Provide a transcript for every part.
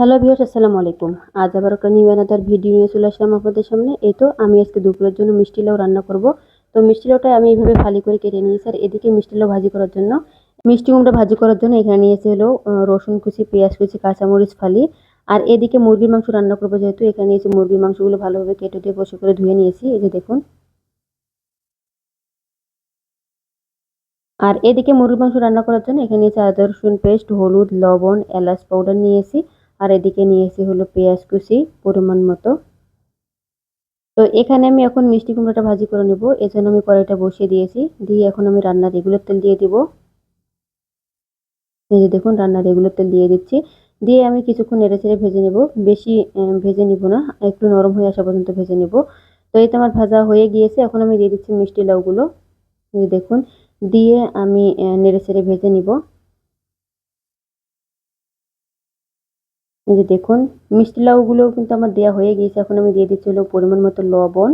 Hello viewers, আসসালামু আলাইকুম। আজ আবার একটা নিউ অ্যানাদার ভিডিও নিয়ে চলে আসলাম আপনাদের সামনে। এই তো আমি আজকে দুপুরের জন্য মিষ্টি লাউ রান্না করব। তো মিষ্টি লাউটা আমি এইভাবে ফালি করে কেটে নিয়েছি। আর এদিকে মিষ্টি লাউ ভাজি করার জন্য, মিষ্টি কুমড়া ভাজি করার জন্য এখানে নিয়েছি হলো রসুন কুচি, পেঁয়াজ কুচি, কাঁচামরিচ ফালি। আর এদিকে মুরগির মাংস রান্না করবো, যেহেতু এখানে নিয়েছি মুরগির মাংসগুলো ভালোভাবে কেটে দিয়ে বসে করে ধুয়ে নিয়েছি। এই যে দেখুন। আর এদিকে মুরগির মাংস রান্না করার জন্য এখানে নিয়েছি আদা রসুন পেস্ট, হলুদ, লবণ, এলাচ পাউডার নিয়েছি। আর এদিকে নিয়েছি হলো পেঁয়াজ কুচি পরিমাণ মতো। তো এখানে আমি এখন মিষ্টি কুমড়াটা ভাজি করে নেব। এজন্য আমি কড়াইটা বসিয়ে দিয়েছি। দিয়ে এখন আমি রান্নার রেগুলার তেল দিয়ে দিব। এই যে দেখুন, রান্নার রেগুলার তেল দিয়ে দিচ্ছি। দিয়ে আমি কিছুক্ষণ নেড়েচেড়ে ভেজে নেব। বেশি ভেজে নিব না, একটু নরম হয়ে আসা পর্যন্ত ভেজে নেব। তো এই তো আমার ভাজা হয়ে গিয়েছে। এখন আমি দিয়ে দিচ্ছি মিষ্টি লাউগুলো। এই যে দেখুন, দিয়ে আমি নেড়েচেড়ে ভেজে নিব। এই যে দেখুন, মিষ্টি লাউগুলো কিন্তু আমার দেওয়া হয়ে গিয়েছে। এখন আমি দিয়ে দিচ্ছি হলো পরিমাণ মতো লবণ।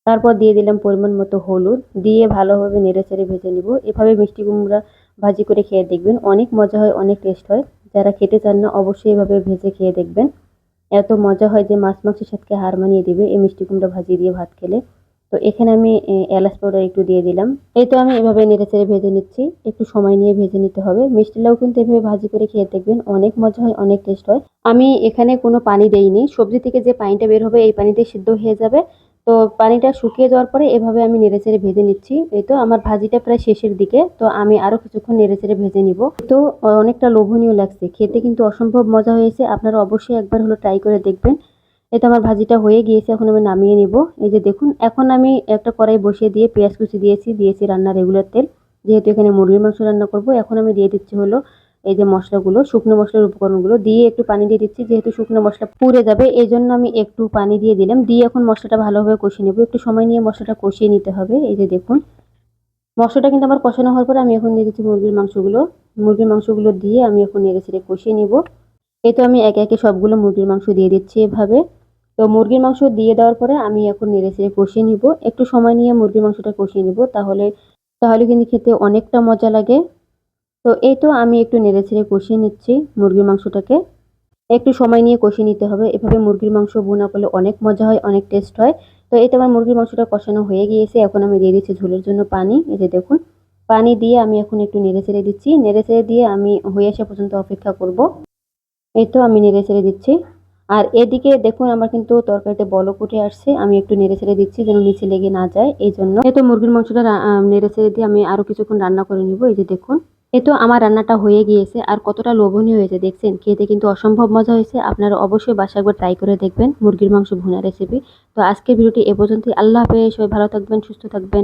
তারপর দিয়ে দিলাম পরিমাণ মতো হলুদ। দিয়ে ভালোভাবে নেড়েচেড়ে ভেজে নিব। এভাবে মিষ্টি কুমড়া ভাজি করে খেয়ে দেখবেন, অনেক মজা হয়, অনেক টেস্ট হয়। যারা খেতে চান না, অবশ্যই এভাবে ভেজে খেয়ে দেখবেন। এত মজা হয় যে মাছ মাংসের সাথে হার মানিয়ে দিবে এই মিষ্টি কুমড়া ভাজি দিয়ে ভাত খেলে। তো এখানে আমি এলাচ পাউডার একটু দিয়ে দিলাম। এই তো আমি এভাবে নেড়েচেড়ে ভেজে নিচ্ছি। একটু সময় নিয়ে ভেজে নিতে হবে। মিষ্টি লাউ কিন্তু এভাবে ভাজি করে খেয়ে দেখবেন, অনেক মজা হয়, অনেক টেস্ট হয়। আমি এখানে কোনো পানি দেইনি। সবজি থেকে যে পানিটা বের হবে এই পানিতে সিদ্ধ হয়ে যাবে। তো পানিটা শুকিয়ে যাওয়ার পরে এভাবে আমি নেড়েচেড়ে ভেজে নিচ্ছি। এই তো আমার ভাজিটা প্রায় শেষের দিকে। তো আমি আরো কিছুক্ষণ নেড়েচেড়ে ভেজে নিব। তো অনেকটা লোভনীয় লাগছে, খেতে কিন্তু অসম্ভব মজা হয়েছে। আপনারা অবশ্যই একবার হলো ট্রাই করে দেখবেন। এই তো আমার ভাজিটা হয়ে গিয়েছে। এখন আমি নামিয়ে নিব। এই যে দেখুন, এখন আমি একটা কড়াই বসিয়ে দিয়ে পেঁয়াজ কুচি দিয়েছি রান্নার রেগুলার তেল। যেহেতু এখানে মুরগির মাংস রান্না করব, এখন আমি দিয়ে দিচ্ছি হলো এই যে মশলাগুলো, শুকনো মশলার উপকরণগুলো দিয়ে একটু পানি দিয়ে দিচ্ছি। যেহেতু শুকনো মশলা পুড়ে যাবে, এই জন্য আমি একটু পানি দিয়ে দিলাম। দিয়ে এখন মশলাটা ভালোভাবে কষিয়ে নেব। একটু সময় নিয়ে মশলাটা কষিয়ে নিতে হবে। এই যে দেখুন, মশলাটা কিন্তু আমার কষানো হওয়ার পরে আমি এখন দিয়ে দিচ্ছি মুরগির মাংসগুলো। মুরগির মাংসগুলো দিয়ে আমি এখন নেড়েচেড়ে কষিয়ে নিব। এই তো আমি একে একে সবগুলো মুরগির মাংস দিয়ে দিচ্ছি এভাবে। তো মুরগির মাংস দিয়ে দেওয়ার পরে আমি এখন নেড়েচেড়ে কষিয়ে নিব। একটু সময় নিয়ে মুরগির মাংসটা কষিয়ে নিব, তাহলে তাহলে কিন্তু খেতে অনেকটা মজা লাগে। তো এই তো আমি একটু নেড়েচেড়ে কষিয়ে নিচ্ছি মুরগির মাংসটাকে। একটু সময় নিয়ে কষিয়ে নিতে হবে। এভাবে মুরগির মাংস ভুনা করলে অনেক মজা হয়, অনেক টেস্ট হয়। তো এই তো আমার মুরগির মাংসটা কষানো হয়ে গিয়েছে। এখন আমি দিয়ে দিচ্ছি ঝোলের জন্য পানি। এই যে দেখুন, পানি দিয়ে আমি এখন একটু নেড়েচেড়ে দিচ্ছি। নেড়েচেড়ে দিয়ে আমি হয়ে আসা পর্যন্ত অপেক্ষা করব। এই তো আমি নেড়েচেড়ে দিচ্ছি। আর এদিকে দেখুন, আমার কিন্তু তরকারিতে বলক উঠে আসছে। আমি একটু নেড়েচেড়ে দিচ্ছি যেন নিচে লেগে না যায়, এই জন্য। এই তো মুরগির মাংসটা নেড়েচেড়ে দিয়ে আমি আরো কিছুক্ষণ রান্না করে নিব। এই যে দেখুন, এই তো আমার রান্নাটা হয়ে গিয়েছে। আর কতটা লোভনীয় হয়েছে দেখছেন, খেতে কিন্তু অসম্ভব মজা হয়েছে। আপনারা অবশ্যই বাসায় একবার ট্রাই করে দেখবেন মুরগির মাংস ভুনা রেসিপি। তো আজকের ভিডিওটি এ পর্যন্তই। আল্লাহ হাফেজ। সবাই ভালো থাকবেন, সুস্থ থাকবেন।